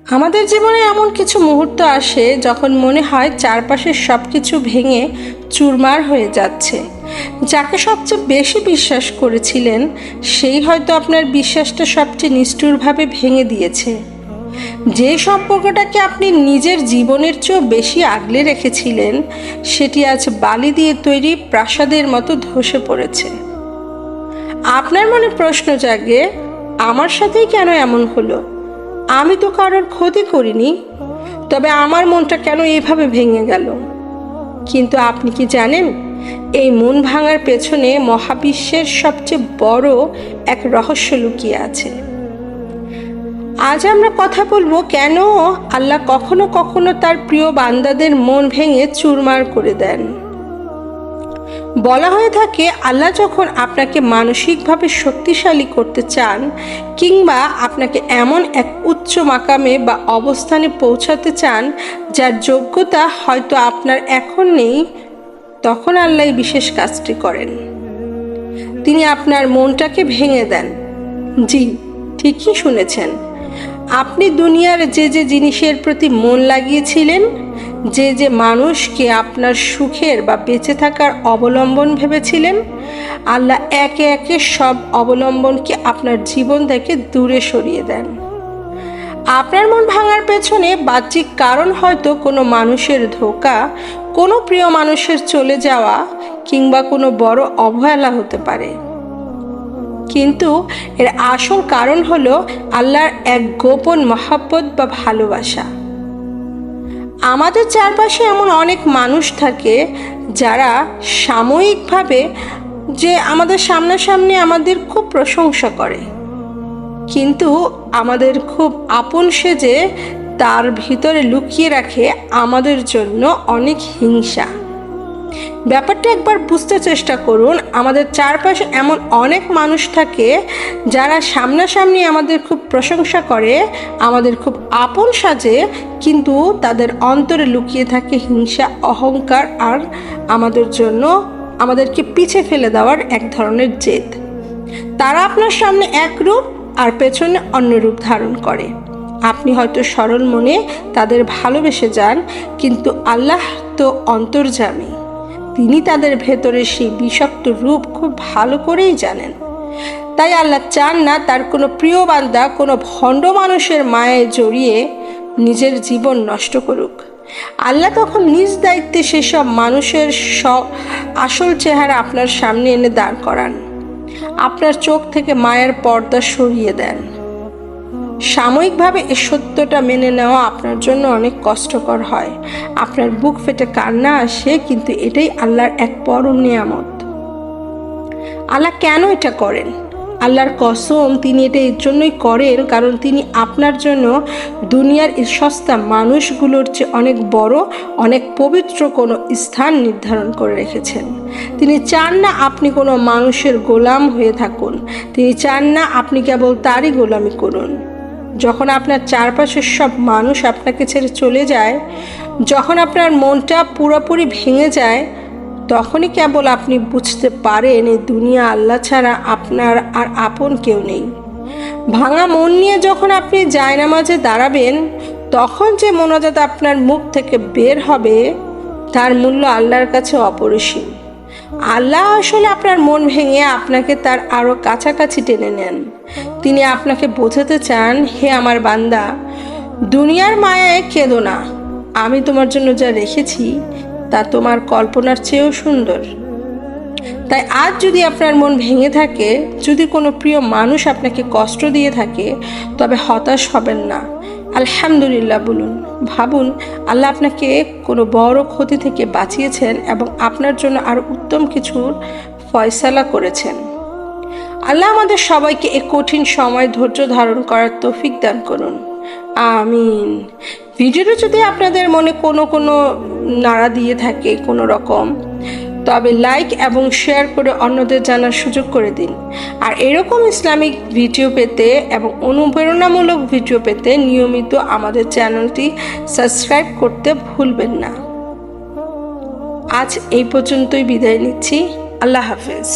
আমাদের জীবনে এমন কিছু মুহূর্ত আসে যখন মনে হয় চারপাশের সব কিছু ভেঙে চুরমার হয়ে যাচ্ছে। যাকে সবচেয়ে বেশি বিশ্বাস করেছিলেন সেই হয়তো আপনার বিশ্বাসটা সবচেয়ে নিষ্ঠুরভাবে ভেঙে দিয়েছে। যে সম্পর্কটাকে আপনি নিজের জীবনের চেয়েও বেশি আগলে রেখেছিলেন সেটি আজ বালি দিয়ে তৈরি প্রাসাদের মতো ধসে পড়েছে। আপনার মনে প্রশ্ন জাগে, আমার সাথেই কেন এমন হলো? আমি তো কারোর ক্ষতি করিনি, তবে আমার মনটা কেন এইভাবে ভেঙে গেল? কিন্তু আপনি কি জানেন, এই মন ভাঙার পেছনে মহাবিশ্বের সবচেয়ে বড় এক রহস্য লুকিয়ে আছে। আজ আমরা কথা বলবো কেন আল্লাহ কখনো কখনো তার প্রিয় বান্দাদের মন ভেঙে চুরমার করে দেন। বলা হয়ে থাকে, আল্লাহ যখন আপনাকে মানসিকভাবে শক্তিশালী করতে চান কিংবা আপনাকে এমন এক উচ্চ মাকামে বা অবস্থানে পৌঁছাতে চান যার যোগ্যতা হয়তো আপনার এখন নেই, তখন আল্লাহ বিশেষ কাজটি করেন। তিনি আপনার মনটাকে ভেঙে দেন। জি, ঠিকই শুনেছেন। আপনি দুনিয়ার যে যে জিনিসের প্রতি মন লাগিয়েছিলেন, যে যে মানুষকে আপনার সুখের বা বেঁচে থাকার অবলম্বন ভেবেছিলেন, আল্লাহ একে একে সব অবলম্বনকে আপনার জীবন থেকে দূরে সরিয়ে দেন। আপনার মন ভাঙার পেছনে বাহ্যিক কারণ হয়তো কোনো মানুষের ধোঁকা, কোনো প্রিয় মানুষের চলে যাওয়া কিংবা কোনো বড় অবহেলা হতে পারে, কিন্তু এর আসল কারণ হলো আল্লাহর এক গোপন মহব্বত বা ভালোবাসা। আমাদের চারপাশে এমন অনেক মানুষ থাকে যারা সাময়িকভাবে আমাদের সামনাসামনি আমাদের খুব প্রশংসা করে, কিন্তু আমাদের খুব আপন সেজে তার ভিতরে লুকিয়ে রাখে আমাদের জন্য অনেক হিংসা। ব্যাপারটা একবার বুঝতে চেষ্টা করুন। আমাদের চারপাশে এমন অনেক মানুষ থাকে যারা সামনাসামনি আমাদের খুব প্রশংসা করে, আমাদের খুব আপন সাজে, কিন্তু তাদের অন্তরে লুকিয়ে থাকে হিংসা, অহংকার আর আমাদেরকে পিছে ফেলে দেওয়ার এক ধরনের জেদ। তারা আপনার সামনে এক রূপ আর পেছনে অন্য রূপ ধারণ করে। আপনি হয়তো সরল মনে তাদের ভালোবেসে যান, কিন্তু আল্লাহ তো অন্তর্যামী। তিনি তাদের ভেতরে সেই বিষাক্ত রূপ খুব ভালো করেই জানেন। তাই আল্লাহ চান না তার কোনো প্রিয় বান্দা কোনো ভণ্ড মানুষের মায়ায় জড়িয়ে নিজের জীবন নষ্ট করুক। আল্লাহ তখন নিজ দায়িত্বে সেসব মানুষের আসল চেহারা আপনার সামনে এনে দাঁড় করান, আপনার চোখ থেকে মায়ের পর্দা সরিয়ে দেন। সাময়িকভাবে এই সত্যটা মেনে নেওয়া আপনার জন্য অনেক কষ্টকর হয়, আপনার বুক ফেটে কান্না আসে, কিন্তু এটাই আল্লাহর এক পরম নিয়ামত। আল্লাহ কেন এটা করেন? আল্লাহর কসম, তিনি এটা এর জন্যই করেন কারণ তিনি আপনার জন্য দুনিয়ার এই সস্তা মানুষগুলোর চেয়ে অনেক বড়, অনেক পবিত্র কোনো স্থান নির্ধারণ করে রেখেছেন। তিনি চান না আপনি কোনো মানুষের গোলাম হয়ে থাকুন, তিনি চান না আপনি কেবল তারই গোলামি করুন। যখন আপনার চারপাশের সব মানুষ আপনাকে ছেড়ে চলে যায়, যখন আপনার মনটা পুরোপুরি ভেঙে যায়, তখনই কেবল আপনি বুঝতে পারেন এই দুনিয়া আল্লাহ ছাড়া আপনার আর আপন কেউ নেই। ভাঙা মন নিয়ে যখন আপনি জায়নামাজে দাঁড়াবেন, তখন যে মোনাজাত আপনার মুখ থেকে বের হবে তার মূল্য আল্লাহর কাছে অপরিসীম। আল্লাহ আসলে আপনার মন ভেঙে আপনাকে তার আরও কাছাকাছি টেনে নেন। তিনি আপনাকে বোঝাতে চান, হে আমার বান্দা, দুনিয়ার মায়ায় কেঁদো না। আমি তোমার জন্য যা রেখেছি তা তোমার কল্পনার চেয়েও সুন্দর। তাই আজ যদি আপনার মন ভেঙে থাকে, যদি কোনো প্রিয় মানুষ আপনাকে কষ্ট দিয়ে থাকে, তবে হতাশ হবেন না, আলহামদুলিল্লাহ বলুন। ভাবুন, আল্লাহ আপনাকে কোনো বড় ক্ষতি থেকে বাঁচিয়েছেন এবং আপনার জন্য আরও উত্তম কিছুর ফয়সালা করেছেন। আল্লাহ আমাদের সবাইকে এই কঠিন সময় ধৈর্য ধারণ করার তৌফিক দান করুন, আমিন। ভিডিওটা যদি আপনাদের মনে কোনো নাড়া দিয়ে থাকে কোনো রকম, তবে লাইক এবং শেয়ার করে অন্যদের জানার সুযোগ করে দিন। আর এরকম ইসলামিক ভিডিও পেতে এবং অনুপ্রেরণামূলক ভিডিও পেতে নিয়মিত আমাদের চ্যানেলটি সাবস্ক্রাইব করতে ভুলবেন না। আজ এই পর্যন্তই বিদায় নিচ্ছি। আল্লাহ হাফেজ।